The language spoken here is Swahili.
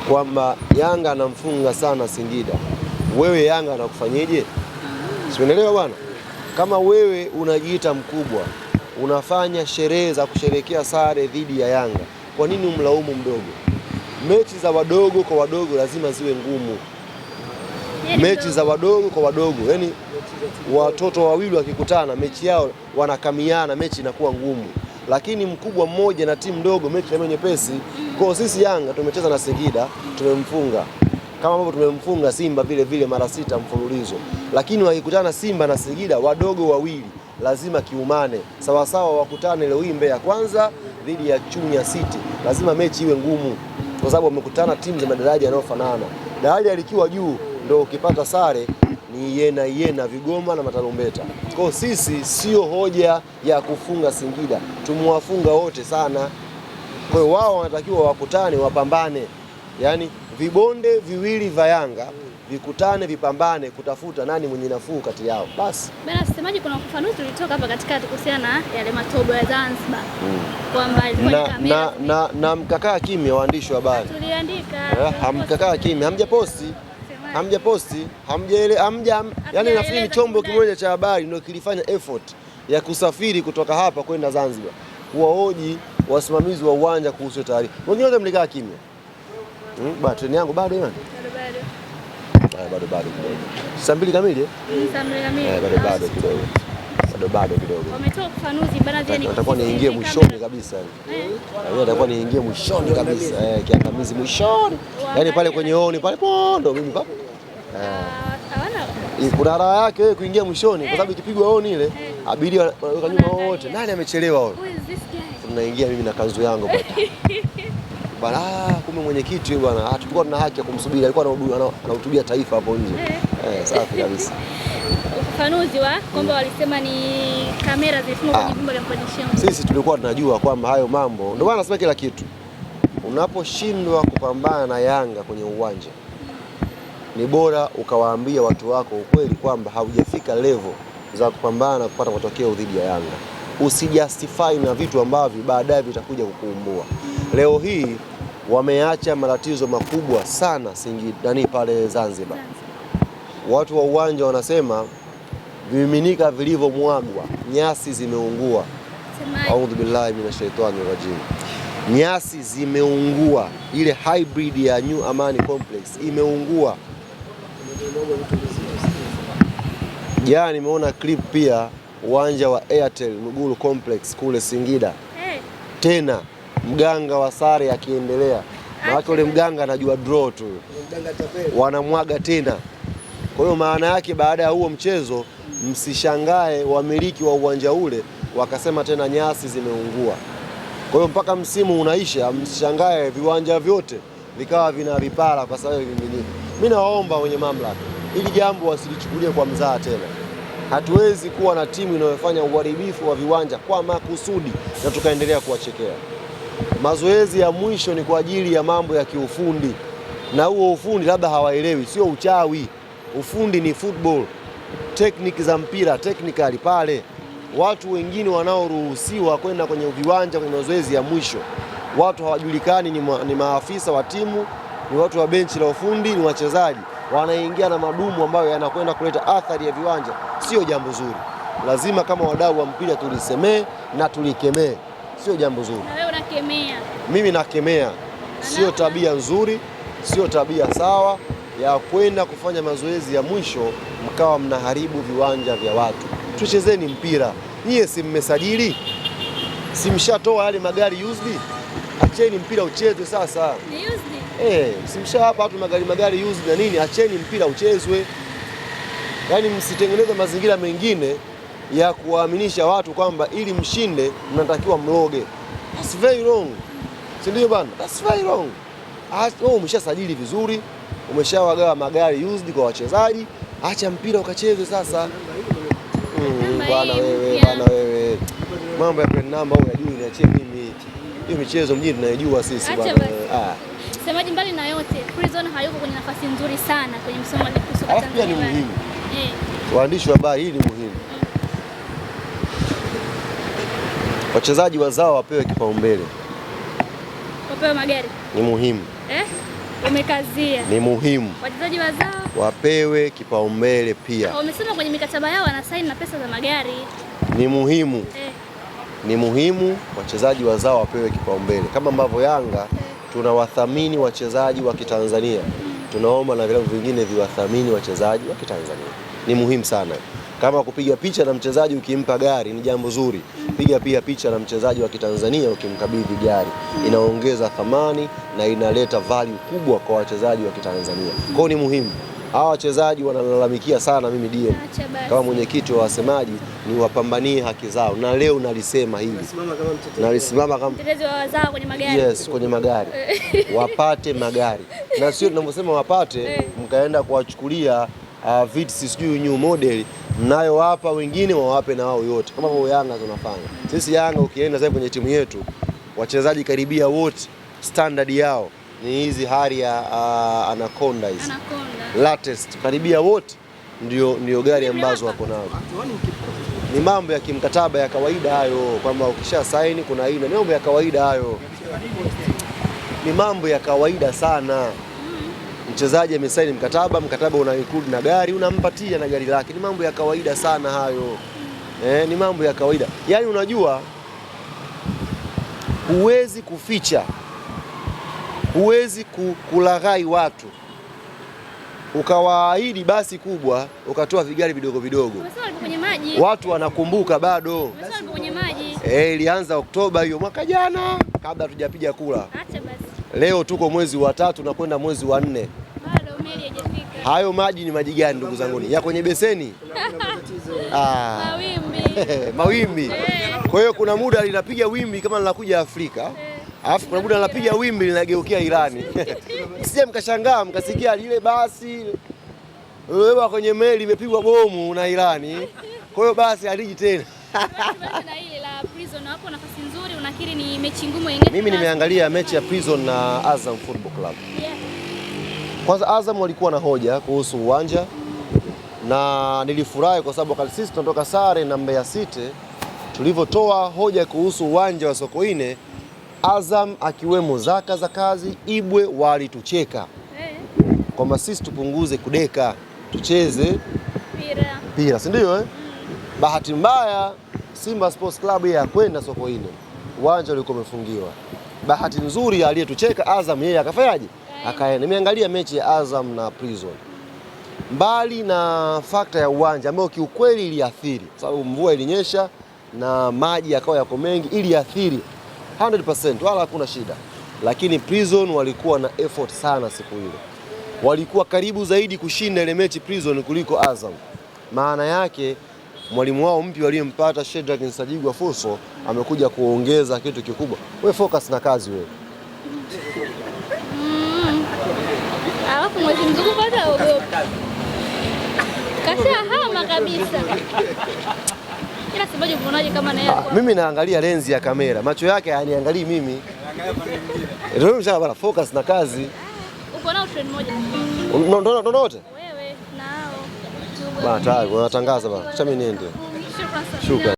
kwamba Yanga anamfunga sana Singida, wewe Yanga anakufanyeje? Sielewi bwana. Kama wewe unajiita mkubwa, unafanya sherehe za kusherehekea sare dhidi ya Yanga, kwa nini umlaumu mdogo? Mechi za wadogo kwa wadogo lazima ziwe ngumu. Mechi za wadogo kwa wadogo, yani watoto wawili wakikutana mechi yao wanakamiana, mechi inakuwa ngumu. Lakini mkubwa mmoja na timu ndogo, mechi ni nyepesi. Kwa sisi Yanga tumecheza na Singida, tumemfunga. Kama ambavyo tumemfunga Simba vile vile mara 6 mfululizo. Lakini wakikutana Simba na Singida wadogo wawili, lazima kiumane. Sawa sawa wakutane leo hii Mbeya Kwanza dhidi ya Chunya City. Lazima mechi iwe ngumu kwa sababu wamekutana timu za madaraja yanayofanana. Daraja likiwa juu ndio ukipata sare ni yena vigoma na matarumbeta. Kwa sisi sio hoja ya kufunga Singida, tumwafunga wote sana. Kwa hiyo wao wanatakiwa wakutane, wapambane. Yaani vibonde viwili vya Yanga vikutane, vipambane kutafuta nani mwenye nafuu kati yao. Basi. Bwana semaji, kuna ufafanuzi ulitoka hapa katikati kuhusiana na yale matobo ya Zanzibar. Kwamba na mkakaa kimya waandishi wa habari. Tuliandika. Hamkakaa kimya, hamjaposti, yani nafikiri ni chombo kimoja cha habari ndio kilifanya effort ya kusafiri kutoka hapa kwenda Zanzibar kuwahoji wasimamizi wa uwanja kuhusu taarifa. Wengine wote mlikaa kimya. Treni yangu bado bado kidogo. Saa 2 kamili? Saa 2 kamili. Bado kidogo. Wametoa ufafanuzi bana, zeni natakuwa niingie mwishoni kabisa. Natakuwa niingie mwishoni kabisa. Kiangamizi mwishoni. Yaani pale kwenye honi pale ndo mimi pale. Kuna raha yake kuingia mwishoni kwa sababu ikipigwa honi ile abiria waweka nyuma wote. Nani amechelewa huyo? Tunaingia mimi na kanzu yangu bwana. Bwana kumbe mwenyekiti bwana, tulikuwa tuna haki ya kumsubiri, alikuwa anahutubia taifa hapo nje. Safi kabisa. Ufafanuzi wa kwamba walisema ni kamera zilifungwa kwenye vyumba vya kuonyeshea. Sisi tulikuwa tunajua kwamba hayo mambo, ndio maana nasema kila kitu. Unaposhindwa kupambana na Yanga kwenye uwanja, ni bora ukawaambia watu wako ukweli kwamba haujafika level za kupambana na kupata matokeo dhidi ya Yanga. Usijustify na vitu ambavyo baadaye vitakuja kukuumbua. Leo hii wameacha matatizo makubwa sana Singida pale Zanzibar. Watu wa uwanja wanasema vimiminika vilivyomwagwa, nyasi zimeungua. A'udhu billahi minashaitani rajim. Nyasi zimeungua, ile hybrid ya New Amani Complex imeungua. Jana nimeona clip pia uwanja wa Airtel Mugulu Complex kule Singida. Tena mganga wa sare akiendelea. Maana yule mganga anajua draw tu. Wanamwaga tena. Kwa hiyo maana yake baada ya huo mchezo msishangae wamiliki wa uwanja ule wakasema tena nyasi zimeungua. Kwa hiyo mpaka msimu unaisha msishangae viwanja vyote vikawa vina vipara kwa sababu vimiminika. Mimi nawaomba wenye mamlaka ili jambo wasilichukulie kwa mzaha tena. Hatuwezi kuwa na timu inayofanya uharibifu wa viwanja kwa makusudi na tukaendelea kuwachekea. Mazoezi ya mwisho ni kwa ajili ya mambo ya kiufundi, na huo ufundi labda hawaelewi, sio uchawi. Ufundi ni football, technique za mpira, technically pale. Watu wengine wanaoruhusiwa kwenda kwenye viwanja kwenye mazoezi ya mwisho, watu hawajulikani, ni maafisa wa timu, ni watu wa benchi la ufundi, ni wachezaji, wanaingia na madumu ambayo yanakwenda kuleta athari ya viwanja. Sio jambo zuri. Lazima kama wadau wa mpira tulisemee na tulikemee. Sio jambo zuri. Na wewe unakemea? Mimi nakemea. Sio tabia nzuri, sio tabia sawa ya kwenda kufanya mazoezi ya mwisho mkawa mnaharibu viwanja vya watu. Tuchezeni mpira. Nyie si mmesajili? Si mshatoa yale magari used? Acheni mpira uchezwe sasa. Ni used? Si hapa watu magari used na nini? Acheni mpira uchezwe. Yaani msitengeneze mazingira mengine ya kuwaaminisha watu kwamba ili mshinde mnatakiwa mloge. That's very wrong. Si ndio bana? That's very wrong. Umeshasajili vizuri, umeshawagawa magari used kwa wachezaji, acha mpira ukachezwe sasa. Bana wewe. Mambo ya pen number unajua niachie mimi. Hiyo michezo mjini tunayojua sisi bana. Semaji, mbali na yote, Prison hayuko kwenye nafasi nzuri sana kwenye msomo wa soka Tanzania. Pia ni muhimu. Waandishi wa habari, hii ni muhimu. Wachezaji wazao wapewe kipaumbele. Wapewe magari. Ni muhimu. Umekazia. Ni muhimu. Wachezaji wazao wapewe kipaumbele pia. Wamesema kwenye mikataba yao wanasaini na pesa za magari. Ni muhimu. Ni muhimu wachezaji wazao wapewe kipaumbele. Kama ambavyo Yanga tunawathamini wachezaji wa Kitanzania. Tunaomba na vilabu vingine viwathamini wachezaji wa Kitanzania. Ni muhimu sana. Kama kupiga picha na mchezaji ukimpa gari ni jambo zuri, piga pia picha na mchezaji wa Kitanzania ukimkabidhi gari. Inaongeza thamani na inaleta value kubwa kwa wachezaji wa Kitanzania. Kwa ni muhimu. Hawa wachezaji wanalalamikia sana, mimi DM kama mwenyekiti wa wasemaji ni wapambanie haki zao, na leo nalisema hili. Nalisimama kama mtetezi wa wazao kwenye magari. Yes, kwenye magari. Wapate magari. Na sio tunavyosema wapate mkaenda kuwachukulia vits sijui new model mnayo hapa, wengine wawape na wao yote kama wao Yanga tunafanya. Sisi Yanga ukienda sasa kwenye timu yetu wachezaji karibia wote standard yao ni hizi Harrier Anaconda hizi. Latest karibia wote ndio gari ambazo wako nazo. Ni mambo ya kimkataba ya kawaida hayo, kwamba ukisha saini kuna aina, ni mambo ya kawaida hayo. Ni mambo ya kawaida sana. Mchezaji amesaini mkataba una include na gari, unampatia na gari lake. Ni mambo ya kawaida sana hayo. Ni mambo ya kawaida. Yaani unajua huwezi kuficha, huwezi kulaghai watu ukawaahidi basi kubwa ukatoa vigari vidogo vidogo. Watu wanakumbuka bado. Ilianza Oktoba hiyo mwaka jana kabla hatujapiga kula. Acha basi. Leo tuko mwezi wa 3 na kwenda mwezi wa 4. Bado meli haijafika. Hayo maji ni maji gani ndugu zangu? Ya kwenye beseni? Mawimbi. Mawimbi. Kwa hiyo kuna muda linapiga wimbi kama linakuja Afrika. Alafu kuna muda linapiga wimbi linageukia Irani. Msije mkashangaa mkasikia lile basi wewe kwenye meli imepigwa bomu na Irani. Kwa hiyo basi haliji tena. Na ile la Prison hapo nafasi nzuri, unakiri ni mechi ngumu yenyewe. Mimi nimeangalia mechi ya Prison na Azam Football Club. Kwanza Azam walikuwa na hoja kuhusu uwanja na nilifurahi kwa sababu wakati sisi tunatoka sare na Mbeya City tulivyotoa hoja kuhusu uwanja wa Sokoine, Azam akiwemo Zaka za kazi Ibwe walitucheka kwamba sisi tupunguze kudeka tucheze mpira, si ndio? Bahati mbaya Simba Sports Club yeye akwenda Sokoine, uwanja ulikuwa umefungiwa. Bahati nzuri aliyetucheka Azam yeye akafanyaje? Akaenda. Nimeangalia mechi ya Azam na Prison. Mbali na fakta ya uwanja ambayo kiukweli iliathiri, sababu mvua ilinyesha na maji yakawa yako mengi, iliathiri 100%, wala hakuna shida. Lakini Prison walikuwa na effort sana siku ile. Walikuwa karibu zaidi kushinda ile mechi Prison kuliko Azam. Maana yake mwalimu wao mpya aliyempata Shedrack Nsajigwa Fuso amekuja kuongeza kitu kikubwa. Wewe focus na kazi wewe. Alafu mwezi mzunguko hata ogopa. Kasha hama kabisa. Kila sababu unaonaje kama na yeye? Mimi naangalia lenzi ya kamera. Macho yake hayaniangalii mimi. Ndio mshaka bana, focus na kazi. Uko na trend moja. Ndio wote? Wewe nao. Bana tayari unatangaza bana. Acha mimi niende. Shukrani.